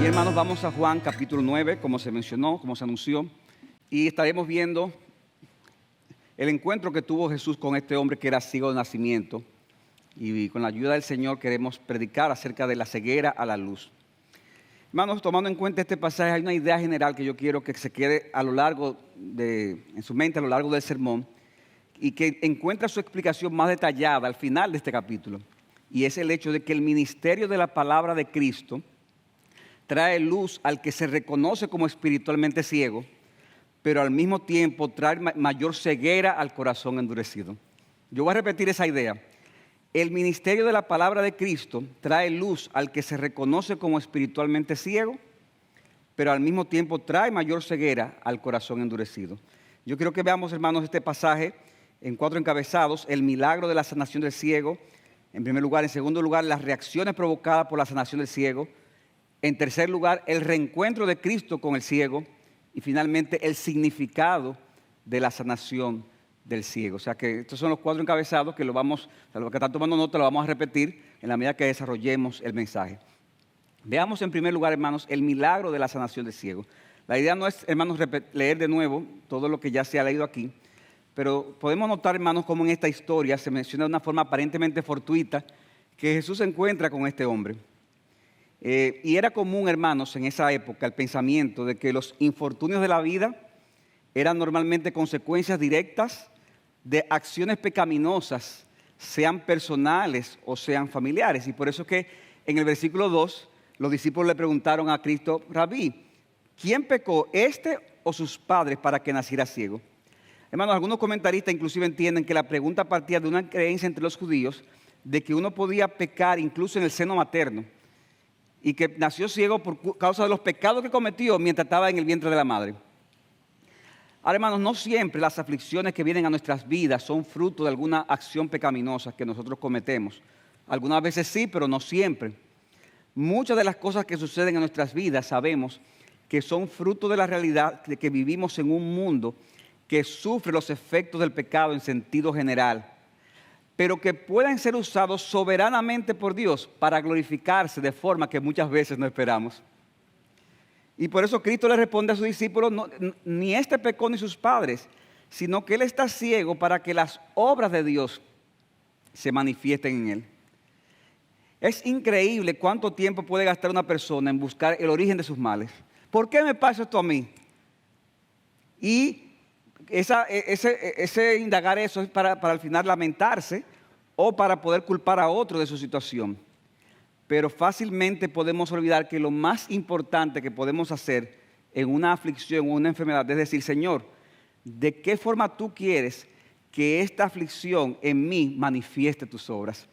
Bien, hermanos, vamos a Juan capítulo 9, como se mencionó, como se anunció, y estaremos viendo el encuentro que tuvo Jesús con este hombre que era ciego de nacimiento, y con la ayuda del Señor queremos predicar acerca de la ceguera a la luz. Hermanos, tomando en cuenta este pasaje, hay una idea general que yo quiero que se quede en su mente a lo largo del sermón, y que encuentra su explicación más detallada al final de este capítulo, y es el hecho de que el ministerio de la palabra de Cristo trae luz al que se reconoce como espiritualmente ciego, pero al mismo tiempo trae mayor ceguera al corazón endurecido. Yo voy a repetir esa idea. El ministerio de la palabra de Cristo trae luz al que se reconoce como espiritualmente ciego, pero al mismo tiempo trae mayor ceguera al corazón endurecido. Yo quiero que veamos, hermanos, este pasaje en 4 encabezados: el milagro de la sanación del ciego, en primer lugar; en segundo lugar, las reacciones provocadas por la sanación del ciego; en tercer lugar, el reencuentro de Cristo con el ciego; y finalmente, el significado de la sanación del ciego. O sea que estos son los 4 encabezados que los que están tomando nota lo vamos a repetir en la medida que desarrollemos el mensaje. Veamos en primer lugar, hermanos, el milagro de la sanación del ciego. La idea no es, hermanos, leer de nuevo todo lo que ya se ha leído aquí, pero podemos notar, hermanos, cómo en esta historia se menciona de una forma aparentemente fortuita que Jesús se encuentra con este hombre. Y era común, hermanos, en esa época el pensamiento de que los infortunios de la vida eran normalmente consecuencias directas de acciones pecaminosas, sean personales o sean familiares. Y por eso es que en el versículo 2 los discípulos le preguntaron a Cristo: Rabí, ¿quién pecó, este o sus padres, para que naciera ciego? Hermanos, algunos comentaristas inclusive entienden que la pregunta partía de una creencia entre los judíos de que uno podía pecar incluso en el seno materno, y que nació ciego por causa de los pecados que cometió mientras estaba en el vientre de la madre. Ahora, hermanos, no siempre las aflicciones que vienen a nuestras vidas son fruto de alguna acción pecaminosa que nosotros cometemos. Algunas veces sí, pero no siempre. Muchas de las cosas que suceden en nuestras vidas sabemos que son fruto de la realidad de que vivimos en un mundo que sufre los efectos del pecado en sentido general, pero que pueden ser usados soberanamente por Dios para glorificarse de forma que muchas veces no esperamos. Y por eso Cristo le responde a sus discípulos: ni este pecó ni sus padres, sino que él está ciego para que las obras de Dios se manifiesten en él. Es increíble cuánto tiempo puede gastar una persona en buscar el origen de sus males. ¿Por qué me pasa esto a mí? Y ese indagar eso es para al final lamentarse o para poder culpar a otro de su situación. Pero fácilmente podemos olvidar que lo más importante que podemos hacer en una aflicción o una enfermedad es decir: Señor, ¿de qué forma tú quieres que esta aflicción en mí manifieste tus obras?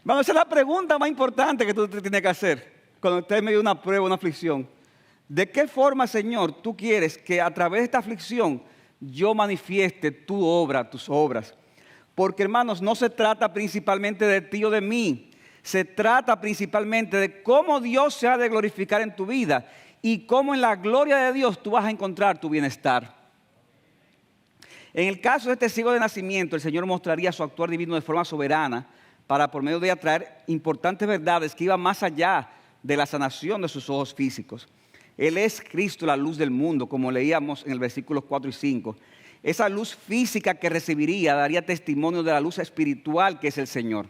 Vamos, esa es la pregunta más importante que tú tienes que hacer cuando estés en medio de una prueba, una aflicción. ¿De qué forma, Señor, tú quieres que a través de esta aflicción yo manifieste tu obra, tus obras? Porque, hermanos, no se trata principalmente de ti o de mí. Se trata principalmente de cómo Dios se ha de glorificar en tu vida y cómo en la gloria de Dios tú vas a encontrar tu bienestar. En el caso de este ciego de nacimiento, el Señor mostraría su actuar divino de forma soberana para, por medio de ella, traer importantes verdades que iban más allá de la sanación de sus ojos físicos. Él es Cristo, la luz del mundo, como leíamos en el versículos 4 y 5. Esa luz física que recibiría daría testimonio de la luz espiritual que es el Señor.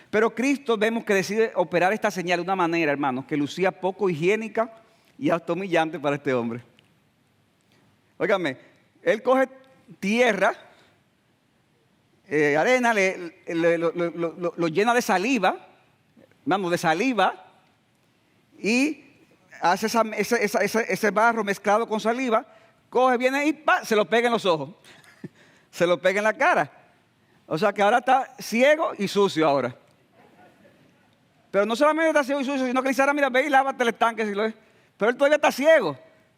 Pero Cristo vemos que decide operar esta señal de una manera, hermanos, que lucía poco higiénica y hasta humillante para este hombre. Óigame, él coge tierra, arena, lo llena de saliva, y hace ese barro mezclado con saliva, coge, viene y se lo pega en los ojos, se lo pega en la cara. O sea que ahora está ciego y sucio ahora. Pero no solamente está ciego y sucio, sino que le dice: ahora mira, ve y lávate el estanque. Pero él todavía está ciego.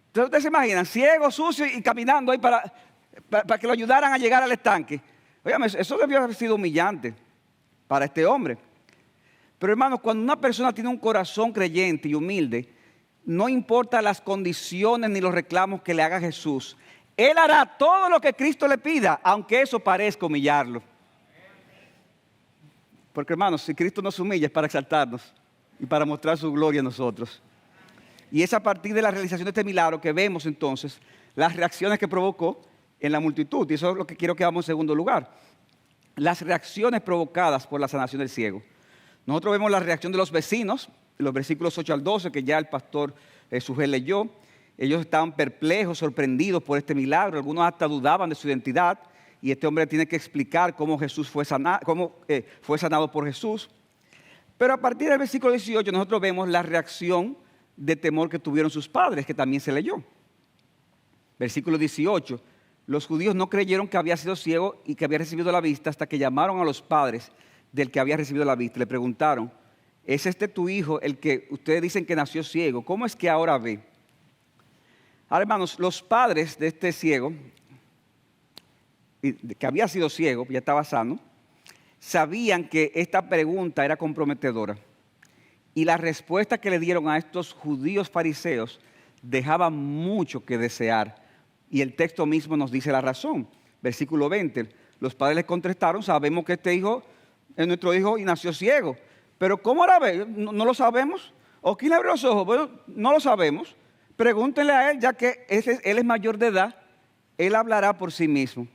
Entonces ustedes se imaginan, ciego, sucio y caminando ahí para que lo ayudaran a llegar al estanque. Óigame, eso debió haber sido humillante para este hombre. Pero, hermanos, cuando una persona tiene un corazón creyente y humilde, no importa las condiciones ni los reclamos que le haga Jesús, él hará todo lo que Cristo le pida, aunque eso parezca humillarlo. Porque, hermanos, si Cristo nos humilla es para exaltarnos y para mostrar su gloria en nosotros. Y es a partir de la realización de este milagro que vemos entonces las reacciones que provocó en la multitud. Y eso es lo que quiero que hagamos en segundo lugar. Las reacciones provocadas por la sanación del ciego. Nosotros vemos la reacción de los vecinos, en los versículos 8 al 12, que ya el pastor Sujel leyó. Ellos estaban perplejos, sorprendidos por este milagro. Algunos hasta dudaban de su identidad. Y este hombre tiene que explicar cómo Jesús fue sanado por Jesús. Pero a partir del versículo 18 nosotros vemos la reacción de temor que tuvieron sus padres, que también se leyó. Versículo 18. Los judíos no creyeron que había sido ciego y que había recibido la vista hasta que llamaron a los padres del que había recibido la vista. Le preguntaron, ¿es este tu hijo el que ustedes dicen que nació ciego? ¿Cómo es que ahora ve? Ahora, hermanos, los padres de este ciego, que había sido ciego, ya estaba sano, sabían que esta pregunta era comprometedora. Y la respuesta que le dieron a estos judíos fariseos dejaba mucho que desear. Y el texto mismo nos dice la razón. Versículo 20. Los padres les contestaron, sabemos que este hijo es nuestro hijo y nació ciego. Pero ¿cómo ahora ve? ¿No lo sabemos? ¿O quién le abrió los ojos? Bueno, no lo sabemos. Pregúntenle a él, ya que él es mayor de edad, él hablará por sí mismo.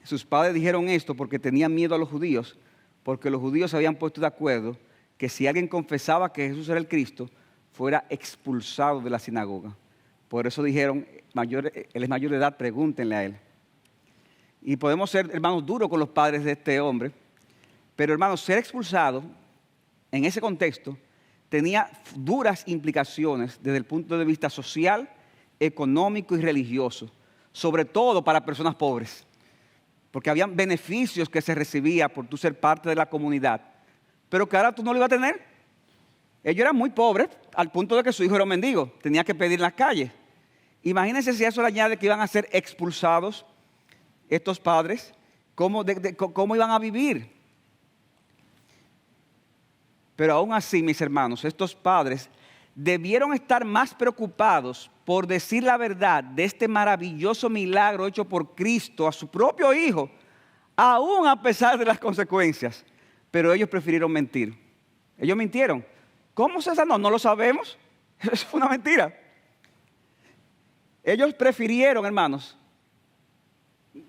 Sus padres dijeron esto porque tenían miedo a los judíos, porque los judíos se habían puesto de acuerdo que si alguien confesaba que Jesús era el Cristo, fuera expulsado de la sinagoga. Por eso dijeron, él es mayor de edad, pregúntenle a él. Y podemos ser, hermanos, duros con los padres de este hombre, pero hermanos, ser expulsado en ese contexto tenía duras implicaciones desde el punto de vista social, económico y religioso, sobre todo para personas pobres. Porque habían beneficios que se recibía por tú ser parte de la comunidad, pero que ahora tú no lo ibas a tener. Ellos eran muy pobres, al punto de que su hijo era un mendigo, tenía que pedir en las calles. Imagínense si a eso le añade que iban a ser expulsados estos padres, ¿cómo iban a vivir? Pero aún así, mis hermanos, estos padres debieron estar más preocupados por decir la verdad de este maravilloso milagro hecho por Cristo a su propio hijo, aún a pesar de las consecuencias. Pero ellos prefirieron mentir. Ellos mintieron. ¿Cómo se sanó? No lo sabemos. Eso fue una mentira. Ellos prefirieron, hermanos,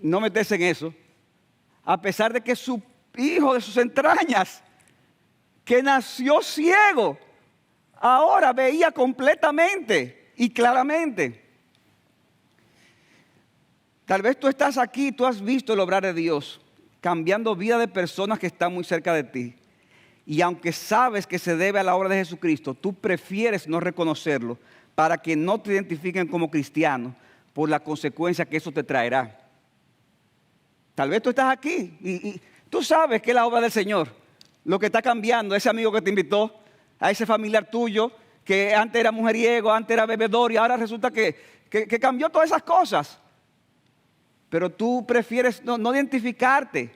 no meterse en eso, a pesar de que su hijo de sus entrañas, que nació ciego, ahora veía completamente y claramente. Tal vez tú estás aquí, tú has visto el obrar de Dios, cambiando vida de personas que están muy cerca de ti. Y aunque sabes que se debe a la obra de Jesucristo, tú prefieres no reconocerlo para que no te identifiquen como cristiano por la consecuencia que eso te traerá. Tal vez tú estás aquí y tú sabes que es la obra del Señor. Lo que está cambiando, ese amigo que te invitó, a ese familiar tuyo, que antes era mujeriego, antes era bebedor y ahora resulta que cambió todas esas cosas. Pero tú prefieres no identificarte.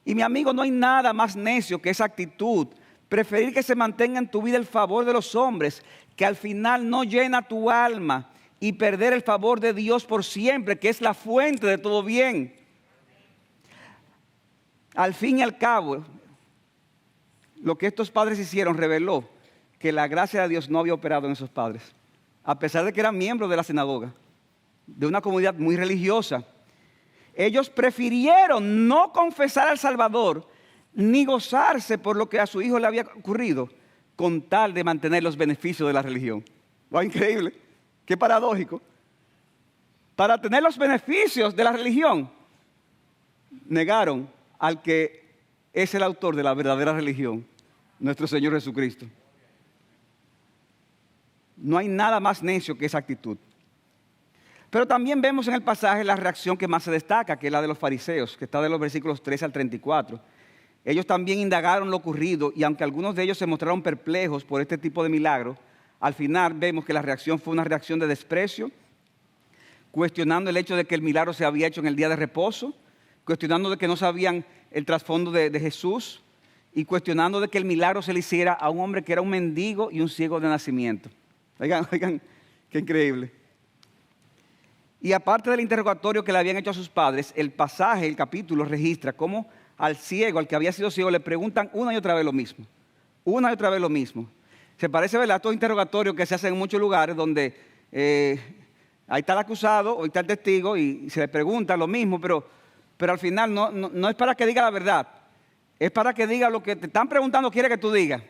Y mi amigo, no hay nada más necio que esa actitud. Preferir que se mantenga en tu vida el favor de los hombres, que al final no llena tu alma, y perder el favor de Dios por siempre, que es la fuente de todo bien. Al fin y al cabo, lo que estos padres hicieron reveló que la gracia de Dios no había operado en esos padres, a pesar de que eran miembros de la sinagoga, de una comunidad muy religiosa. Ellos prefirieron no confesar al Salvador ni gozarse por lo que a su hijo le había ocurrido, con tal de mantener los beneficios de la religión. ¡Wow! Increíble, qué paradójico. Para tener los beneficios de la religión, negaron al que es el autor de la verdadera religión, nuestro Señor Jesucristo. No hay nada más necio que esa actitud. Pero también vemos en el pasaje la reacción que más se destaca, que es la de los fariseos, que está de los versículos 13 al 34. Ellos también indagaron lo ocurrido y aunque algunos de ellos se mostraron perplejos por este tipo de milagro, al final vemos que la reacción fue una reacción de desprecio, cuestionando el hecho de que el milagro se había hecho en el día de reposo, cuestionando de que no sabían el trasfondo de Jesús y cuestionando de que el milagro se le hiciera a un hombre que era un mendigo y un ciego de nacimiento. Oigan, qué increíble. Y aparte del interrogatorio que le habían hecho a sus padres, el pasaje, el capítulo registra cómo al ciego, al que había sido ciego, le preguntan una y otra vez lo mismo. Una y otra vez lo mismo. Se parece, ¿verdad?, a estos interrogatorios que se hacen en muchos lugares donde ahí está el acusado o ahí está el testigo y se le pregunta lo mismo, pero al final no es para que diga la verdad, es para que diga lo que te están preguntando, quiere que tú digas.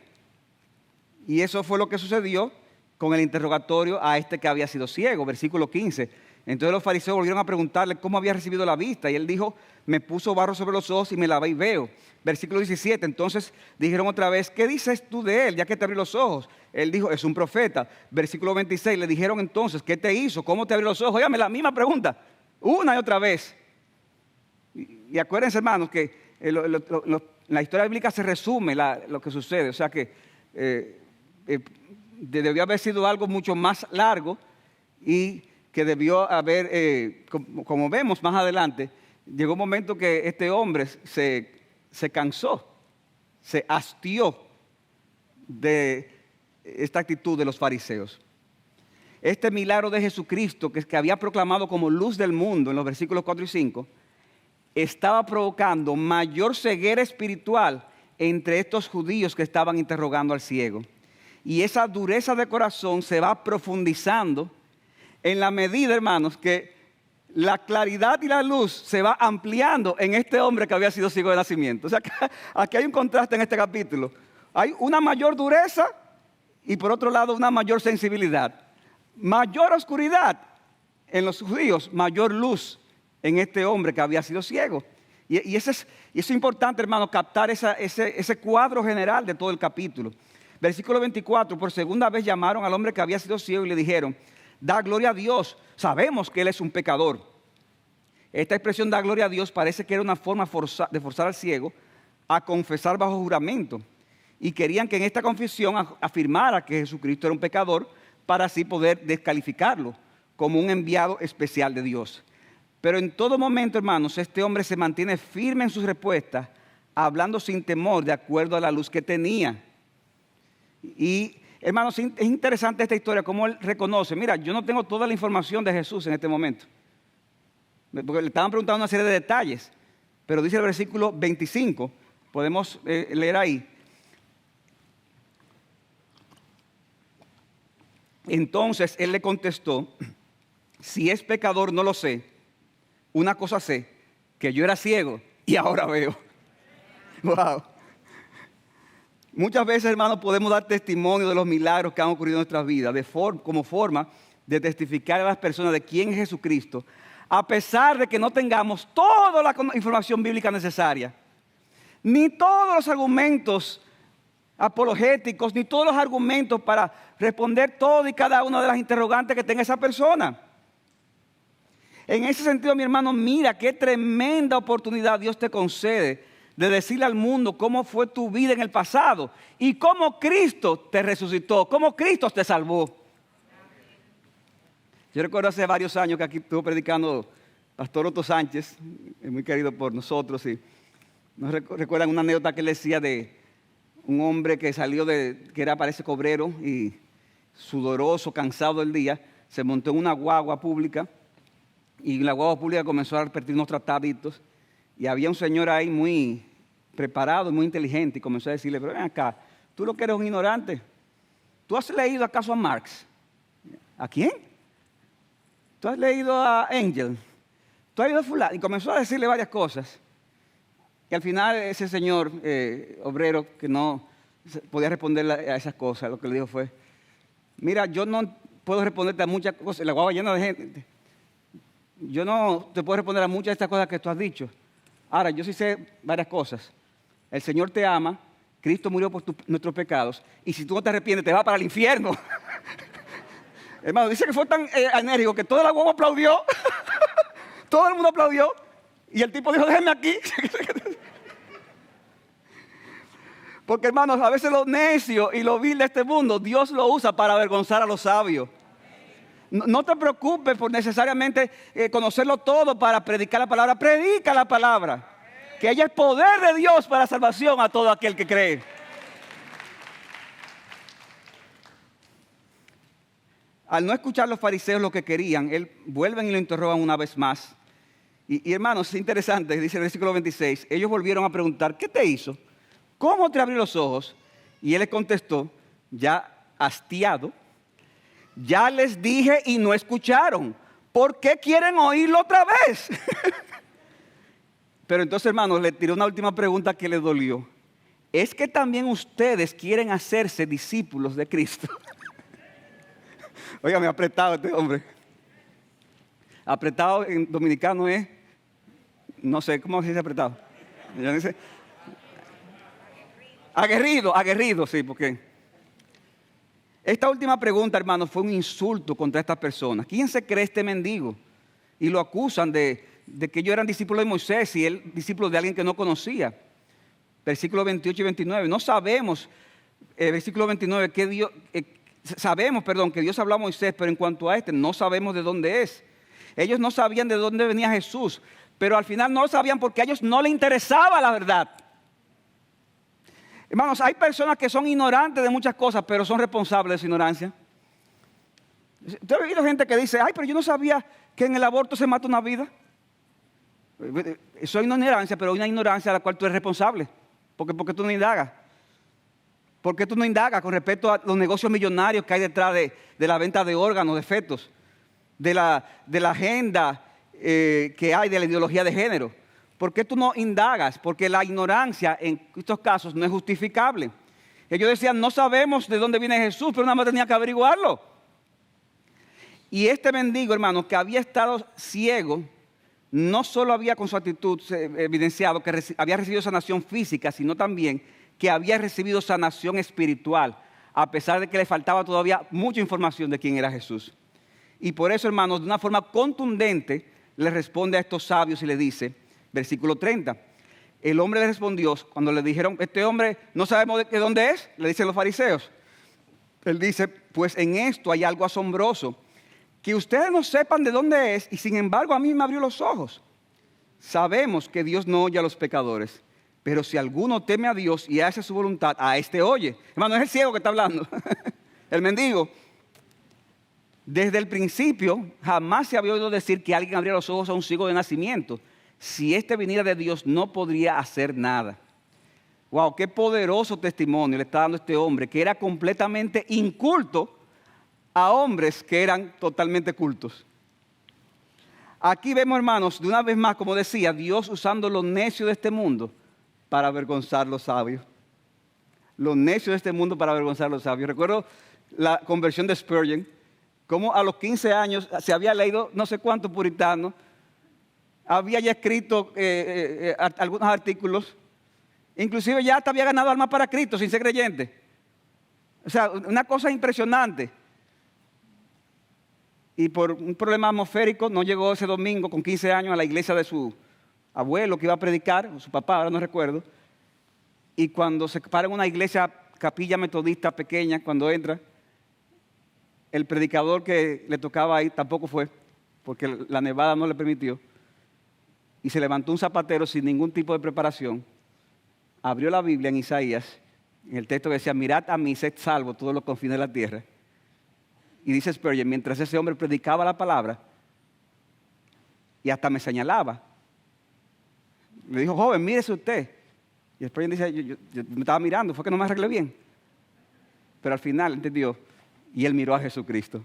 Y eso fue lo que sucedió con el interrogatorio a este que había sido ciego, versículo 15. Entonces los fariseos volvieron a preguntarle cómo había recibido la vista y él dijo, me puso barro sobre los ojos y me lavé y veo. Versículo 17, entonces dijeron otra vez, ¿qué dices tú de él ya que te abrió los ojos? Él dijo, es un profeta. Versículo 26, le dijeron entonces, ¿qué te hizo? ¿Cómo te abrió los ojos? Óigame, la misma pregunta, una y otra vez. Y acuérdense, hermanos, que la historia bíblica se resume lo que sucede, o sea que debió haber sido algo mucho más largo y que debió haber, como vemos más adelante, llegó un momento que este hombre se cansó, se hastió de esta actitud de los fariseos. Este milagro de Jesucristo, que había proclamado como luz del mundo en los versículos 4 y 5, estaba provocando mayor ceguera espiritual entre estos judíos que estaban interrogando al ciego. Y esa dureza de corazón se va profundizando en la medida, hermanos, que la claridad y la luz se va ampliando en este hombre que había sido ciego de nacimiento. O sea, aquí hay un contraste en este capítulo. Hay una mayor dureza y por otro lado una mayor sensibilidad. Mayor oscuridad en los judíos, mayor luz en este hombre que había sido ciego. Y eso es importante, hermano, captar ese cuadro general de todo el capítulo. Versículo 24, por segunda vez llamaron al hombre que había sido ciego y le dijeron, da gloria a Dios, sabemos que él es un pecador. Esta expresión da gloria a Dios parece que era una forma de forzar al ciego a confesar bajo juramento. Y querían que en esta confesión afirmara que Jesucristo era un pecador para así poder descalificarlo como un enviado especial de Dios. Pero en todo momento, hermanos, este hombre se mantiene firme en sus respuestas, hablando sin temor de acuerdo a la luz que tenía. Y, hermanos, es interesante esta historia, cómo él reconoce, mira, yo no tengo toda la información de Jesús en este momento. Porque le estaban preguntando una serie de detalles, pero dice el versículo 25, podemos leer ahí. Entonces él le contestó, si es pecador no lo sé, una cosa sé, que yo era ciego y ahora veo. Wow. Muchas veces, hermanos, podemos dar testimonio de los milagros que han ocurrido en nuestras vidas como forma de testificar a las personas de quién es Jesucristo, a pesar de que no tengamos toda la información bíblica necesaria, ni todos los argumentos apologéticos, ni todos los argumentos para responder todo y cada una de las interrogantes que tenga esa persona. En ese sentido, mi hermano, mira qué tremenda oportunidad Dios te concede de decirle al mundo cómo fue tu vida en el pasado y cómo Cristo te resucitó, cómo Cristo te salvó. Yo recuerdo hace varios años que aquí estuvo predicando Pastor Otto Sánchez, muy querido por nosotros, y nos recuerdan una anécdota que él decía de un hombre que salió que era, parece, cobrero y sudoroso, cansado del día, se montó en una guagua pública y la guagua pública comenzó a repartir unos trataditos y había un señor ahí muy preparado, muy inteligente y comenzó a decirle, pero ven acá, tú lo que eres un ignorante, ¿tú has leído acaso a Marx? ¿A quién? ¿Tú has leído a Engel? ¿Tú has leído a fulano? Y comenzó a decirle varias cosas. Y al final ese señor obrero que no podía responder a esas cosas, lo que le dijo fue, mira, yo no puedo responderte a muchas cosas, la guagua llena de gente, yo no te puedo responder a muchas de estas cosas que tú has dicho. Ahora, yo sí sé varias cosas. El Señor te ama, Cristo murió por nuestros pecados, y si tú no te arrepientes, te vas para el infierno. Hermano, dice que fue tan enérgico que toda la guagua aplaudió, todo el mundo aplaudió, y el tipo dijo, déjenme aquí. Porque, hermanos, a veces lo necio y lo vil de este mundo, Dios lo usa para avergonzar a los sabios. No te preocupes por necesariamente conocerlo todo para predicar la palabra. Predica la palabra. Que ella es poder de Dios para salvación a todo aquel que cree. Al no escuchar los fariseos lo que querían, vuelven y lo interrogan una vez más. Y hermanos, es interesante, dice el versículo 26, ellos volvieron a preguntar, ¿qué te hizo? ¿Cómo te abrió los ojos? Y él les contestó, ya hastiado. Ya les dije y no escucharon. ¿Por qué quieren oírlo otra vez? Pero entonces, hermanos, le tiré una última pregunta que les dolió. ¿Es que también ustedes quieren hacerse discípulos de Cristo? Oiga, me ha apretado este hombre. Apretado en dominicano es, no sé, ¿cómo se dice apretado? Ya dice, aguerrido, sí, porque esta última pregunta, hermanos, fue un insulto contra estas personas. ¿Quién se cree este mendigo? Y lo acusan de que ellos eran discípulos de Moisés y él discípulo de alguien que no conocía. Versículos 28 y 29. No sabemos, versículo 29, sabemos que Dios habló a Moisés, pero en cuanto a este, no sabemos de dónde es. Ellos no sabían de dónde venía Jesús, pero al final no lo sabían porque a ellos no les interesaba la verdad. Hermanos, hay personas que son ignorantes de muchas cosas, pero son responsables de su ignorancia. ¿Usted ha oído gente que dice, ay, pero yo no sabía que en el aborto se mata una vida? Eso es una ignorancia, pero hay una ignorancia a la cual tú eres responsable. Porque tú no indagas. ¿Por qué tú no indagas con respecto a los negocios millonarios que hay detrás de la venta de órganos, de fetos? De la agenda que hay de la ideología de género. ¿Por qué tú no indagas? Porque la ignorancia en estos casos no es justificable. Ellos decían, no sabemos de dónde viene Jesús, pero nada más tenía que averiguarlo. Y este mendigo, hermano, que había estado ciego, no solo había con su actitud evidenciado que había recibido sanación física, sino también que había recibido sanación espiritual, a pesar de que le faltaba todavía mucha información de quién era Jesús. Y por eso, hermanos, de una forma contundente, le responde a estos sabios y le dice, versículo 30, el hombre le respondió, cuando le dijeron, este hombre no sabemos de dónde es, le dicen los fariseos. Él dice, pues en esto hay algo asombroso, que ustedes no sepan de dónde es y sin embargo a mí me abrió los ojos. Sabemos que Dios no oye a los pecadores, pero si alguno teme a Dios y hace su voluntad, a este oye. Hermano, es el ciego que está hablando, el mendigo. Desde el principio jamás se había oído decir que alguien abría los ojos a un ciego de nacimiento. Si este viniera de Dios no podría hacer nada. Wow, qué poderoso testimonio le está dando este hombre que era completamente inculto a hombres que eran totalmente cultos. Aquí vemos, hermanos, de una vez más, como decía, Dios usando lo necio de este mundo para avergonzar a los sabios. Lo necio de este mundo para avergonzar a los sabios. Recuerdo la conversión de Spurgeon, como a los 15 años se había leído no sé cuántos puritanos, había ya escrito algunos artículos, inclusive ya hasta había ganado almas para Cristo sin ser creyente. O sea, una cosa impresionante. Y por un problema atmosférico no llegó ese domingo con 15 años a la iglesia de su abuelo que iba a predicar, o su papá, ahora no recuerdo. Y cuando se para en una iglesia, capilla metodista pequeña, cuando entra, el predicador que le tocaba ahí tampoco fue, porque la nevada no le permitió. Y se levantó un zapatero sin ningún tipo de preparación, abrió la Biblia en Isaías, en el texto que decía, mirad a mí, sed salvo todos los confines de la tierra. Y dice Spurgeon, mientras ese hombre predicaba la palabra, y hasta me señalaba, le dijo, joven, mírese usted. Y Spurgeon dice, yo me estaba mirando, fue que no me arreglé bien. Pero al final entendió, y él miró a Jesucristo.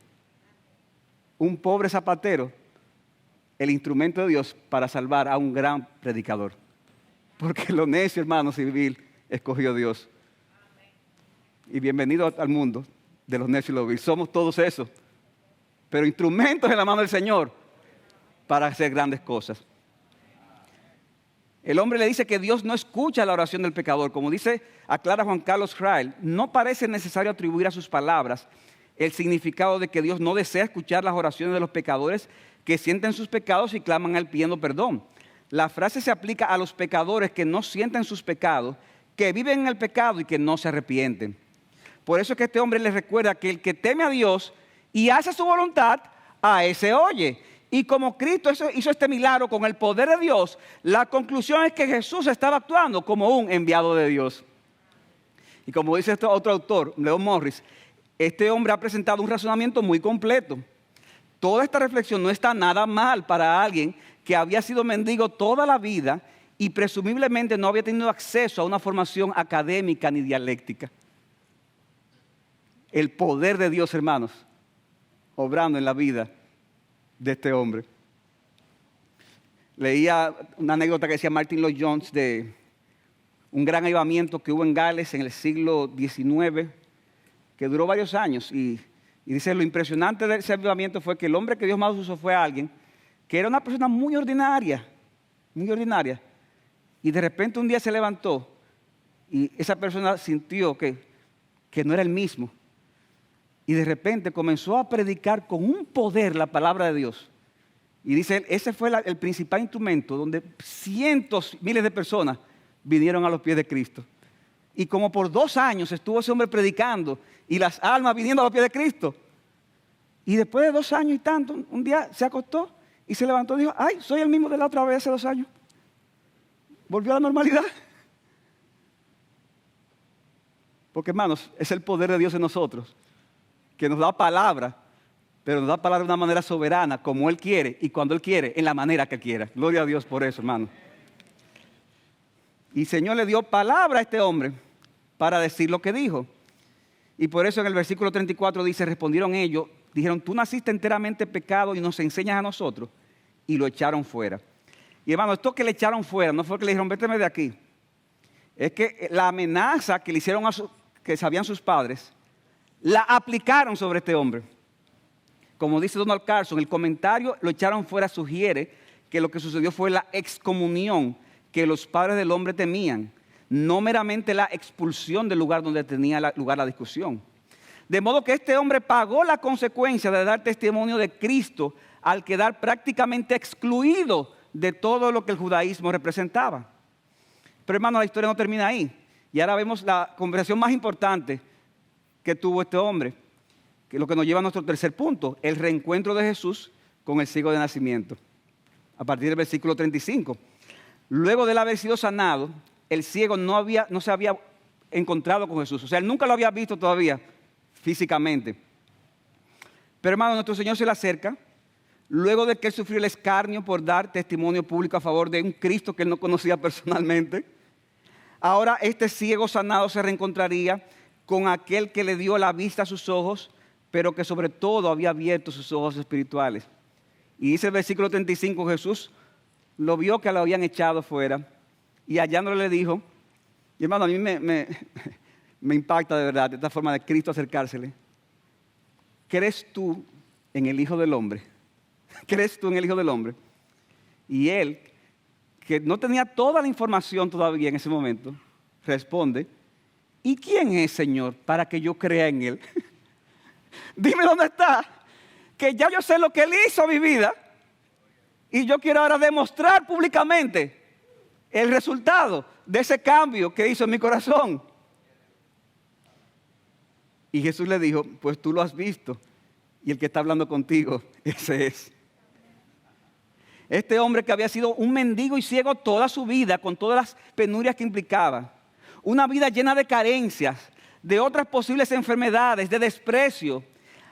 Un pobre zapatero, el instrumento de Dios para salvar a un gran predicador. Porque lo necio, hermano civil, escogió Dios. Y bienvenido al mundo de los necios y los viles. Somos todos eso. Pero instrumentos en la mano del Señor para hacer grandes cosas. El hombre le dice que Dios no escucha la oración del pecador. Como aclara Juan Carlos Crail, no parece necesario atribuir a sus palabras el significado de que Dios no desea escuchar las oraciones de los pecadores que sienten sus pecados y claman a Él pidiendo perdón. La frase se aplica a los pecadores que no sienten sus pecados, que viven en el pecado y que no se arrepienten. Por eso es que este hombre les recuerda que el que teme a Dios y hace su voluntad, a ese oye. Y como Cristo hizo este milagro con el poder de Dios, la conclusión es que Jesús estaba actuando como un enviado de Dios. Y como dice este otro autor, Leon Morris, este hombre ha presentado un razonamiento muy completo. Toda esta reflexión no está nada mal para alguien que había sido mendigo toda la vida y presumiblemente no había tenido acceso a una formación académica ni dialéctica. el poder de Dios, hermanos, obrando en la vida de este hombre. Leía una anécdota que decía Martin Lloyd-Jones de un gran avivamiento que hubo en Gales en el siglo XIX, que duró varios años. Y dice, lo impresionante de ese avivamiento fue que el hombre que Dios más usó fue alguien que era una persona muy ordinaria, y de repente un día se levantó y esa persona sintió que no era el mismo. Y de repente comenzó a predicar con un poder la palabra de Dios. Y dice él, ese fue el principal instrumento donde cientos, miles de personas vinieron a los pies de Cristo. Y como por 2 años estuvo ese hombre predicando y las almas viniendo a los pies de Cristo. Y después de 2 años y tanto, un día se acostó y se levantó y dijo, ay, soy el mismo de la otra vez hace 2 años. Volvió a la normalidad. Porque, hermanos, es el poder de Dios en nosotros, que nos da palabra, pero nos da palabra de una manera soberana, como Él quiere y cuando Él quiere, en la manera que quiera. Gloria a Dios por eso, hermano. Y el Señor le dio palabra a este hombre para decir lo que dijo. Y por eso en el versículo 34 dice, respondieron ellos, dijeron, tú naciste enteramente pecado y nos enseñas a nosotros. Y lo echaron fuera. Y hermano, esto que le echaron fuera, no fue que le dijeron, véteme de aquí. Es que la amenaza que le hicieron que sabían sus padres, la aplicaron sobre este hombre. Como dice Donald Carson, el comentario lo echaron fuera sugiere que lo que sucedió fue la excomunión que los padres del hombre temían, no meramente la expulsión del lugar donde tenía lugar la discusión. De modo que este hombre pagó la consecuencia de dar testimonio de Cristo al quedar prácticamente excluido de todo lo que el judaísmo representaba. Pero hermano, la historia no termina ahí. Y ahora vemos la conversación más importante que tuvo este hombre, que es lo que nos lleva a nuestro tercer punto, el reencuentro de Jesús con el ciego de nacimiento. A partir del versículo 35. Luego de él haber sido sanado, el ciego no se había encontrado con Jesús. O sea, él nunca lo había visto todavía físicamente. Pero hermano, nuestro Señor se le acerca, luego de que él sufrió el escarnio por dar testimonio público a favor de un Cristo que él no conocía personalmente. Ahora este ciego sanado se reencontraría con aquel que le dio la vista a sus ojos, pero que sobre todo había abierto sus ojos espirituales. Y dice el versículo 35, Jesús lo vio que lo habían echado fuera y hallándolo le dijo, y hermano, a mí me impacta de verdad esta forma de Cristo acercársele. ¿Crees tú en el Hijo del Hombre? ¿Crees tú en el Hijo del Hombre? Y él, que no tenía toda la información todavía en ese momento, responde, ¿y quién es, Señor, para que yo crea en Él? Dime dónde está, que ya yo sé lo que Él hizo a mi vida y yo quiero ahora demostrar públicamente el resultado de ese cambio que hizo en mi corazón. Y Jesús le dijo, pues tú lo has visto y el que está hablando contigo, ese es. Este hombre que había sido un mendigo y ciego toda su vida, con todas las penurias que implicaba, una vida llena de carencias, de otras posibles enfermedades, de desprecio,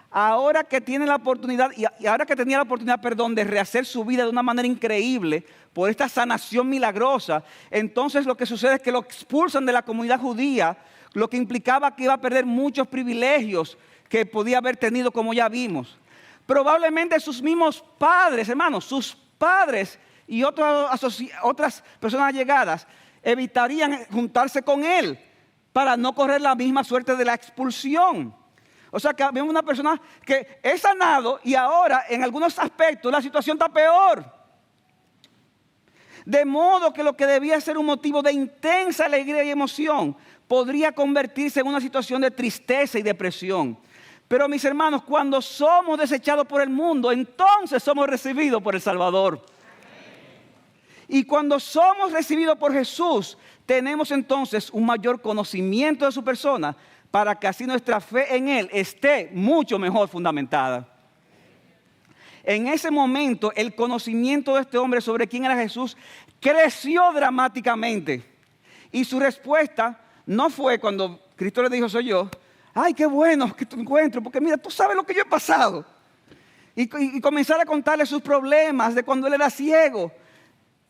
ahora que tiene la oportunidad, y ahora que tenía la oportunidad, de rehacer su vida de una manera increíble por esta sanación milagrosa, entonces lo que sucede es que lo expulsan de la comunidad judía, lo que implicaba que iba a perder muchos privilegios que podía haber tenido, como ya vimos. Probablemente sus mismos padres, hermanos, sus padres y otras personas allegadas evitarían juntarse con él para no correr la misma suerte de la expulsión. O sea que vemos una persona que es sanado y ahora en algunos aspectos la situación está peor. De modo que lo que debía ser un motivo de intensa alegría y emoción podría convertirse en una situación de tristeza y depresión. Pero mis hermanos, cuando somos desechados por el mundo, entonces somos recibidos por el Salvador. Y cuando somos recibidos por Jesús, tenemos entonces un mayor conocimiento de su persona para que así nuestra fe en Él esté mucho mejor fundamentada. En ese momento, el conocimiento de este hombre sobre quién era Jesús creció dramáticamente. Y su respuesta no fue cuando Cristo le dijo, soy yo. Ay, qué bueno que te encuentro, porque mira, tú sabes lo que yo he pasado. Y comenzar a contarle sus problemas de cuando él era ciego.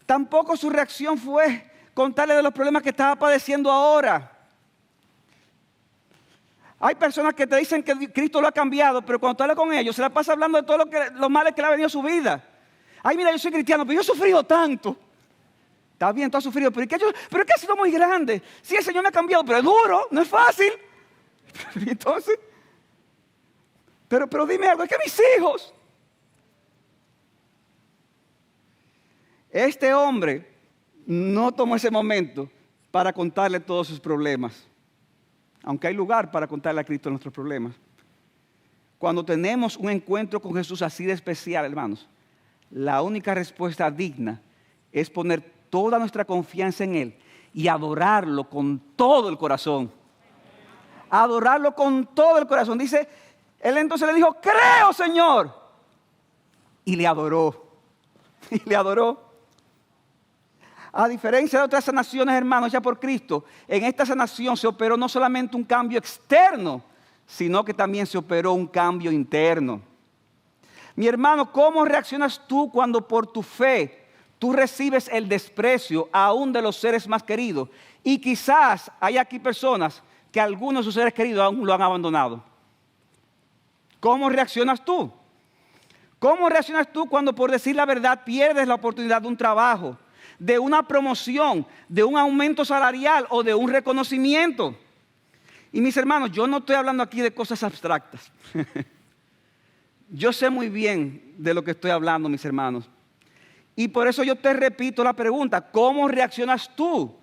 Tampoco su reacción fue contarle de los problemas que estaba padeciendo ahora. Hay personas que te dicen que Cristo lo ha cambiado, pero cuando tú hablas con ellos, se la pasa hablando de todo lo malo que le ha venido a su vida. Ay, mira, yo soy cristiano, pero yo he sufrido tanto. Está bien, tú has sufrido, pero es que ha sido muy grande. Sí, el Señor me ha cambiado, pero es duro, no es fácil. Entonces, pero dime algo, es que mis hijos. Este hombre no tomó ese momento para contarle todos sus problemas. Aunque hay lugar para contarle a Cristo nuestros problemas. Cuando tenemos un encuentro con Jesús así de especial, hermanos, la única respuesta digna es poner toda nuestra confianza en Él y adorarlo con todo el corazón. Adorarlo con todo el corazón. Dice, Él entonces le dijo, creo, Señor. Y le adoró. Y le adoró. A diferencia de otras sanaciones, hermanos, ya por Cristo, en esta sanación se operó no solamente un cambio externo, sino que también se operó un cambio interno. Mi hermano, ¿cómo reaccionas tú cuando por tu fe tú recibes el desprecio aún de los seres más queridos? Y quizás hay aquí personas que algunos de sus seres queridos aún lo han abandonado. ¿Cómo reaccionas tú? ¿Cómo reaccionas tú cuando por decir la verdad pierdes la oportunidad de un trabajo, de una promoción, de un aumento salarial o de un reconocimiento? Y mis hermanos, yo no estoy hablando aquí de cosas abstractas. Yo sé muy bien de lo que estoy hablando, mis hermanos. Y por eso yo te repito la pregunta, ¿cómo reaccionas tú?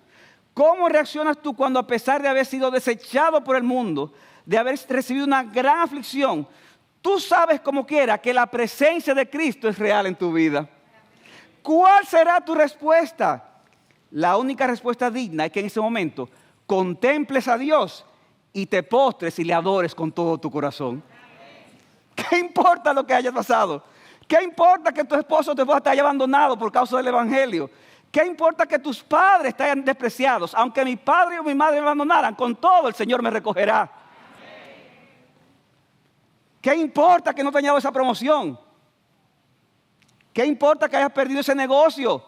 ¿Cómo reaccionas tú cuando a pesar de haber sido desechado por el mundo, de haber recibido una gran aflicción, tú sabes como quiera que la presencia de Cristo es real en tu vida? ¿Cuál será tu respuesta? La única respuesta digna es que en ese momento contemples a Dios y te postres y le adores con todo tu corazón. ¿Qué importa lo que haya pasado? ¿Qué importa que tu esposo o tu esposa te haya abandonado por causa del Evangelio? ¿Qué importa que tus padres te hayan despreciado? Aunque mi padre o mi madre me abandonaran, con todo el Señor me recogerá. ¿Qué importa que no te haya dado esa promoción? ¿Qué importa que hayas perdido ese negocio?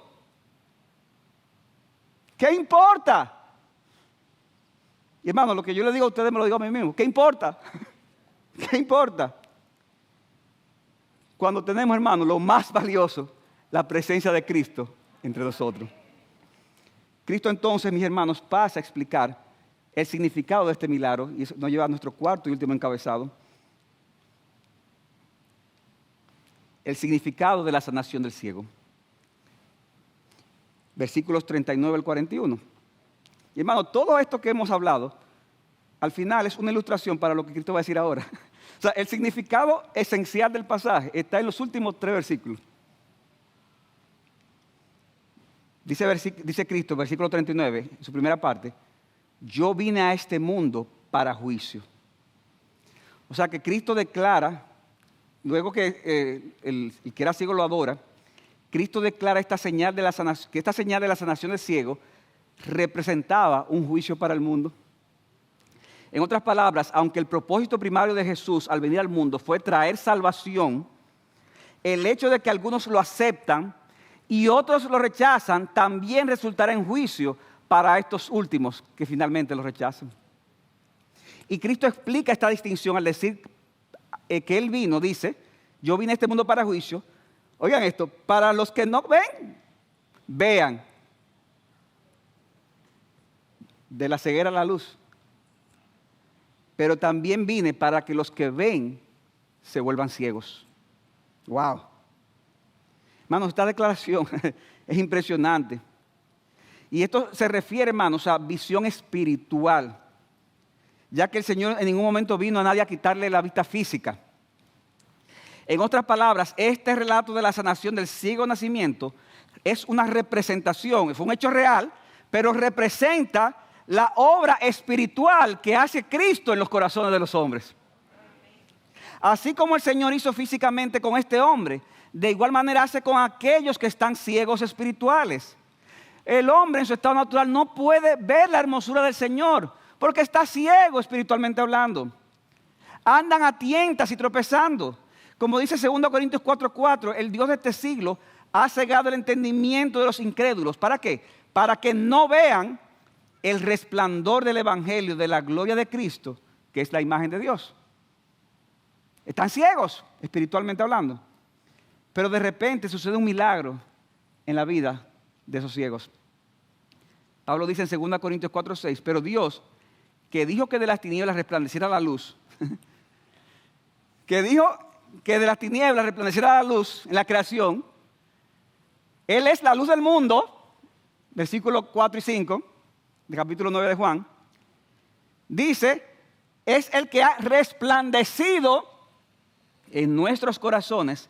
¿Qué importa? Y hermano, lo que yo le digo a ustedes me lo digo a mí mismo. ¿Qué importa? ¿Qué importa? Cuando tenemos, hermano, lo más valioso, la presencia de Cristo entre nosotros. Cristo entonces, mis hermanos, pasa a explicar el significado de este milagro, y eso nos lleva a nuestro cuarto y último encabezado. El significado de la sanación del ciego. Versículos 39 al 41. Y hermano, todo esto que hemos hablado, al final es una ilustración para lo que Cristo va a decir ahora. O sea, el significado esencial del pasaje está en los últimos 3 versículos. Dice Cristo, versículo 39, en su primera parte, yo vine a este mundo para juicio. O sea que Cristo declara, luego que el que era ciego lo adora, Cristo declara esta señal de la sanación, que esta señal de la sanación del ciego representaba un juicio para el mundo. En otras palabras, aunque el propósito primario de Jesús al venir al mundo fue traer salvación, el hecho de que algunos lo aceptan y otros lo rechazan también resultará en juicio para estos últimos que finalmente lo rechazan. Y Cristo explica esta distinción al decir que Él vino, dice, yo vine a este mundo para juicio. Oigan esto, para los que no ven, vean. De la ceguera a la luz. Pero también vine para que los que ven se vuelvan ciegos. Wow. Hermanos, esta declaración es impresionante. Y esto se refiere, hermanos, a visión espiritual. Ya que el Señor en ningún momento vino a nadie a quitarle la vista física. En otras palabras, este relato de la sanación del ciego nacimiento es una representación, fue un hecho real, pero representa la obra espiritual que hace Cristo en los corazones de los hombres. Así como el Señor hizo físicamente con este hombre, de igual manera hace con aquellos que están ciegos espirituales. El hombre en su estado natural no puede ver la hermosura del Señor porque está ciego espiritualmente hablando. Andan a tientas y tropezando. Como dice 2 Corintios 4:4, el Dios de este siglo ha cegado el entendimiento de los incrédulos. ¿Para qué? Para que no vean el resplandor del Evangelio, de la gloria de Cristo, que es la imagen de Dios. Están ciegos, espiritualmente hablando. Pero de repente sucede un milagro en la vida de esos ciegos. Pablo dice en 2 Corintios 4:6, pero Dios, que dijo que de las tinieblas resplandeciera la luz, que dijo que de las tinieblas resplandeciera la luz en la creación, Él es la luz del mundo, versículos 4 y 5, del capítulo 9 de Juan, dice, es el que ha resplandecido en nuestros corazones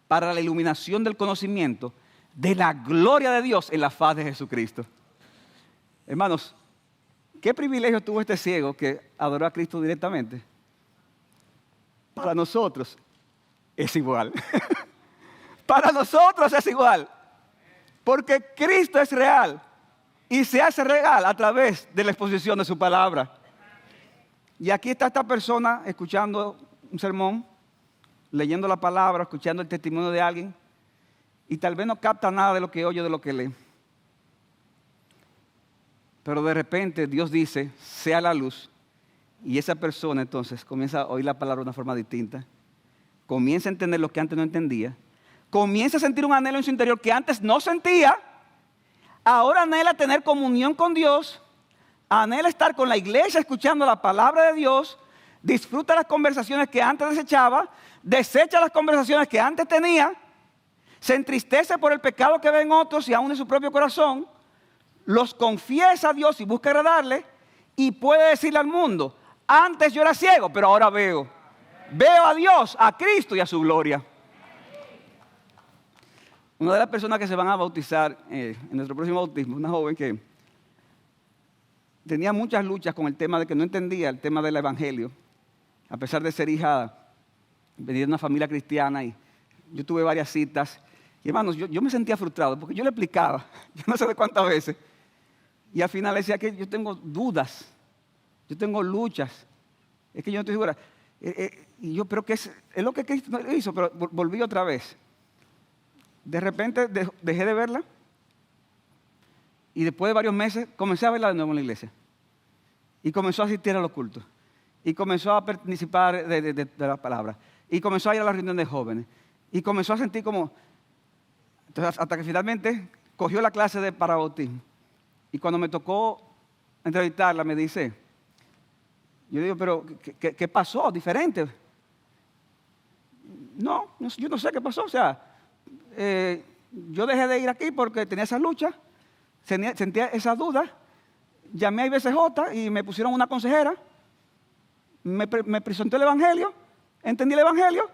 para la iluminación del conocimiento de la gloria de Dios en la faz de Jesucristo. Hermanos, ¿qué privilegio tuvo este ciego que adoró a Cristo directamente? Para nosotros es igual. Para nosotros es igual. Porque Cristo es real y se hace real a través de la exposición de su palabra. Y aquí está esta persona escuchando un sermón, leyendo la palabra, escuchando el testimonio de alguien y tal vez no capta nada de lo que oye, de lo que lee. Pero de repente Dios dice, sea la luz. Y esa persona entonces comienza a oír la palabra de una forma distinta. Comienza a entender lo que antes no entendía. Comienza a sentir un anhelo en su interior que antes no sentía. Ahora anhela tener comunión con Dios. Anhela estar con la iglesia escuchando la palabra de Dios. Disfruta las conversaciones que antes desechaba. Desecha las conversaciones que antes tenía. Se entristece por el pecado que ve en otros y aún en su propio corazón. Los confiesa a Dios y busca agradarle. Y puede decirle al mundo, antes yo era ciego, pero ahora veo. Veo a Dios, a Cristo y a su gloria. Una de las personas que se van a bautizar en nuestro próximo bautismo, una joven que tenía muchas luchas con el tema de que no entendía el tema del evangelio, a pesar de ser hija, venir de una familia cristiana, y yo tuve varias citas. Y hermanos, yo me sentía frustrado porque yo le explicaba, yo no sé de cuántas veces, y al final le decía que yo tengo dudas, yo tengo luchas, es que yo no estoy segura. Y yo, pero que es lo que Cristo hizo, pero volví otra vez. De repente dejé de verla y después de varios meses comencé a verla de nuevo en la iglesia. Y comenzó a asistir a los cultos. Y comenzó a participar de la palabra. Y comenzó a ir a la reunión de jóvenes. Y comenzó a sentir como... Entonces, hasta que finalmente cogió la clase para bautismo. Y cuando me tocó entrevistarla, me dice, yo digo, pero ¿qué pasó? Diferente. No, yo no sé qué pasó. O sea, yo dejé de ir aquí porque tenía esa lucha, sentía esa duda. Llamé a IBCJ y me pusieron una consejera. Me presentó el evangelio, entendí el evangelio.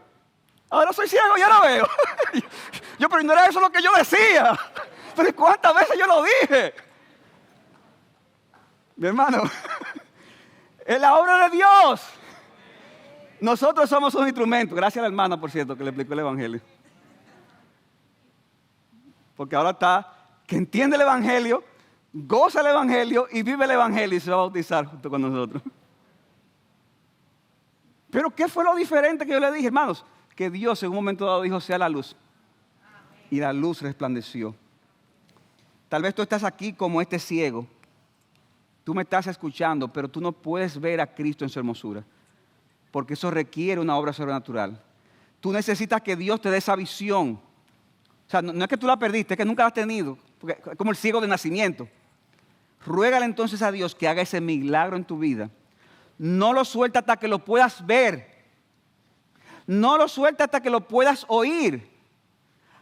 Ahora soy ciego y ahora veo. Pero no era eso lo que yo decía. Pero ¿cuántas veces yo lo dije? Mi hermano, es la obra de Dios. Nosotros somos un instrumento. Gracias a la hermana, por cierto, que le explicó el evangelio. Porque ahora está, que entiende el evangelio, goza el evangelio y vive el evangelio y se va a bautizar junto con nosotros. Pero ¿qué fue lo diferente que yo le dije, hermanos? Que Dios en un momento dado dijo, sea la luz. Y la luz resplandeció. Tal vez tú estás aquí como este ciego. Tú me estás escuchando, pero tú no puedes ver a Cristo en su hermosura. Porque eso requiere una obra sobrenatural. Tú necesitas que Dios te dé esa visión. O sea, no es que tú la perdiste, es que nunca la has tenido. Porque es como el ciego de nacimiento. Ruégale entonces a Dios que haga ese milagro en tu vida. No lo suelta hasta que lo puedas ver. No lo suelta hasta que lo puedas oír.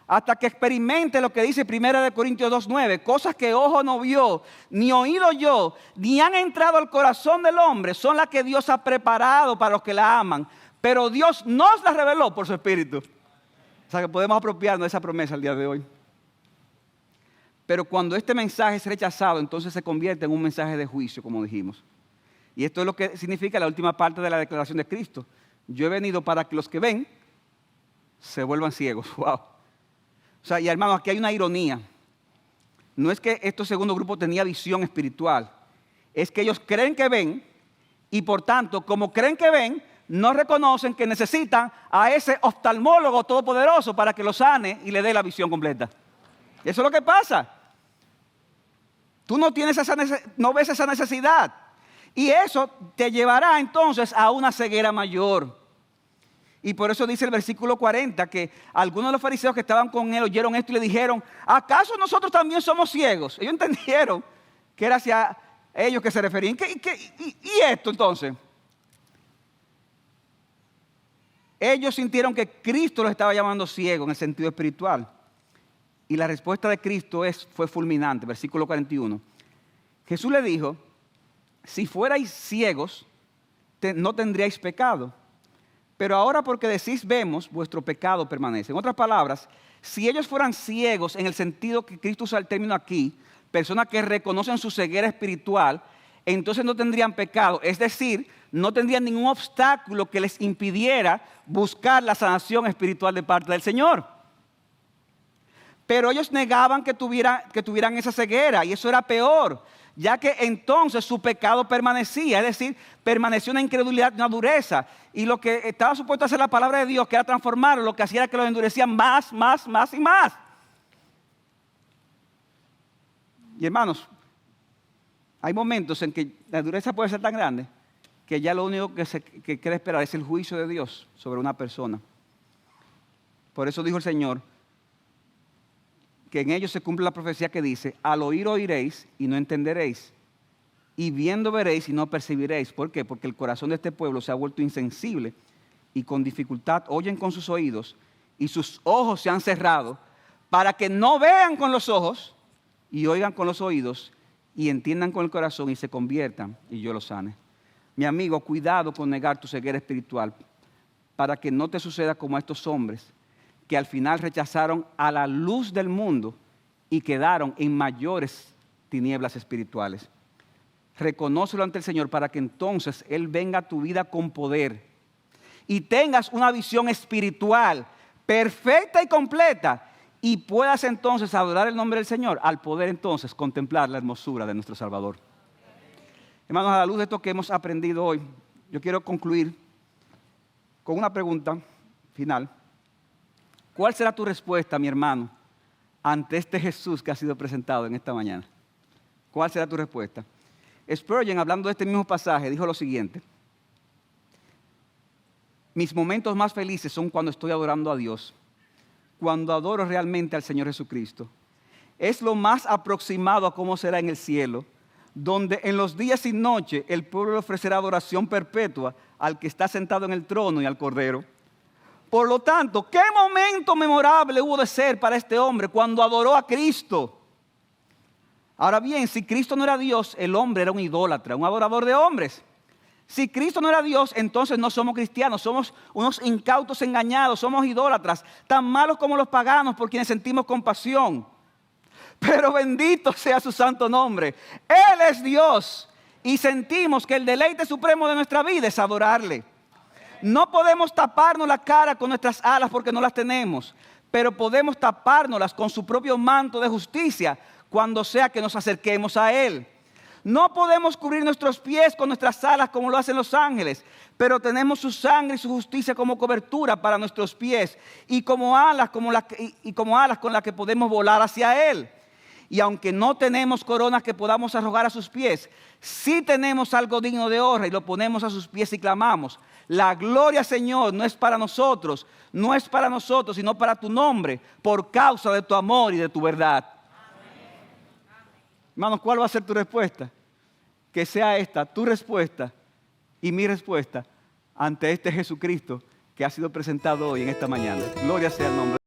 Hasta que experimente lo que dice 1 Corintios 2:9. Cosas que ojo no vio, ni oído yo, ni han entrado al corazón del hombre, son las que Dios ha preparado para los que la aman. Pero Dios nos las reveló por su Espíritu. O sea que podemos apropiarnos de esa promesa el día de hoy. Pero cuando este mensaje es rechazado, entonces se convierte en un mensaje de juicio, como dijimos. Y esto es lo que significa la última parte de la declaración de Cristo. Yo he venido para que los que ven se vuelvan ciegos. Wow. O sea, y hermanos, aquí hay una ironía. No es que este segundo grupo tenía visión espiritual. Es que ellos creen que ven y por tanto, como creen que ven, no reconocen que necesitan a ese oftalmólogo todopoderoso para que lo sane y le dé la visión completa. Eso es lo que pasa. Tú no ves esa necesidad. Y eso te llevará entonces a una ceguera mayor. Y por eso dice el versículo 40 que algunos de los fariseos que estaban con él oyeron esto y le dijeron, ¿acaso nosotros también somos ciegos? Ellos entendieron que era hacia ellos que se referían. ¿Y esto entonces? Ellos sintieron que Cristo los estaba llamando ciegos en el sentido espiritual. Y la respuesta de Cristo fue fulminante, versículo 41. Jesús le dijo, si fuerais ciegos, no tendríais pecado. Pero ahora porque decís vemos, vuestro pecado permanece. En otras palabras, si ellos fueran ciegos en el sentido que Cristo usa el término aquí, personas que reconocen su ceguera espiritual, entonces no tendrían pecado. Es decir, no tendrían ningún obstáculo que les impidiera buscar la sanación espiritual de parte del Señor. Pero ellos negaban que tuvieran esa ceguera y eso era peor, ya que entonces su pecado permanecía, es decir, permaneció una incredulidad, una dureza. Y lo que estaba supuesto hacer la palabra de Dios, que era transformarlo, lo que hacía era que los endurecía más y más. Y hermanos, hay momentos en que la dureza puede ser tan grande que ya lo único que queda esperar es el juicio de Dios sobre una persona. Por eso dijo el Señor que en ellos se cumple la profecía que dice, al oír oiréis y no entenderéis, y viendo veréis y no percibiréis. ¿Por qué? Porque el corazón de este pueblo se ha vuelto insensible y con dificultad oyen con sus oídos y sus ojos se han cerrado para que no vean con los ojos y oigan con los oídos y entiendan con el corazón y se conviertan y yo los sane. Mi amigo, cuidado con negar tu ceguera espiritual para que no te suceda como a estos hombres que al final rechazaron a la luz del mundo y quedaron en mayores tinieblas espirituales. Reconócelo ante el Señor para que entonces Él venga a tu vida con poder y tengas una visión espiritual perfecta y completa y puedas entonces adorar el nombre del Señor al poder entonces contemplar la hermosura de nuestro Salvador. Hermanos, a la luz de esto que hemos aprendido hoy, yo quiero concluir con una pregunta final. ¿Cuál será tu respuesta, mi hermano, ante este Jesús que ha sido presentado en esta mañana? ¿Cuál será tu respuesta? Spurgeon, hablando de este mismo pasaje, dijo lo siguiente: mis momentos más felices son cuando estoy adorando a Dios, cuando adoro realmente al Señor Jesucristo. Es lo más aproximado a cómo será en el cielo, donde en los días y noches el pueblo le ofrecerá adoración perpetua al que está sentado en el trono y al Cordero. Por lo tanto, ¿qué momento memorable hubo de ser para este hombre cuando adoró a Cristo? Ahora bien, si Cristo no era Dios, el hombre era un idólatra, un adorador de hombres. Si Cristo no era Dios, entonces no somos cristianos, somos unos incautos engañados, somos idólatras, tan malos como los paganos por quienes sentimos compasión. Pero bendito sea su santo nombre. Él es Dios y sentimos que el deleite supremo de nuestra vida es adorarle. No podemos taparnos la cara con nuestras alas porque no las tenemos, pero podemos tapárnoslas con su propio manto de justicia cuando sea que nos acerquemos a Él. No podemos cubrir nuestros pies con nuestras alas como lo hacen los ángeles, pero tenemos su sangre y su justicia como cobertura para nuestros pies y como alas con las que podemos volar hacia Él. Y aunque no tenemos coronas que podamos arrojar a sus pies, sí tenemos algo digno de honra y lo ponemos a sus pies y clamamos: la gloria, Señor, no es para nosotros, sino para tu nombre, por causa de tu amor y de tu verdad. Hermanos, ¿cuál va a ser tu respuesta? Que sea esta tu respuesta y mi respuesta ante este Jesucristo que ha sido presentado hoy en esta mañana. Gloria sea el nombre.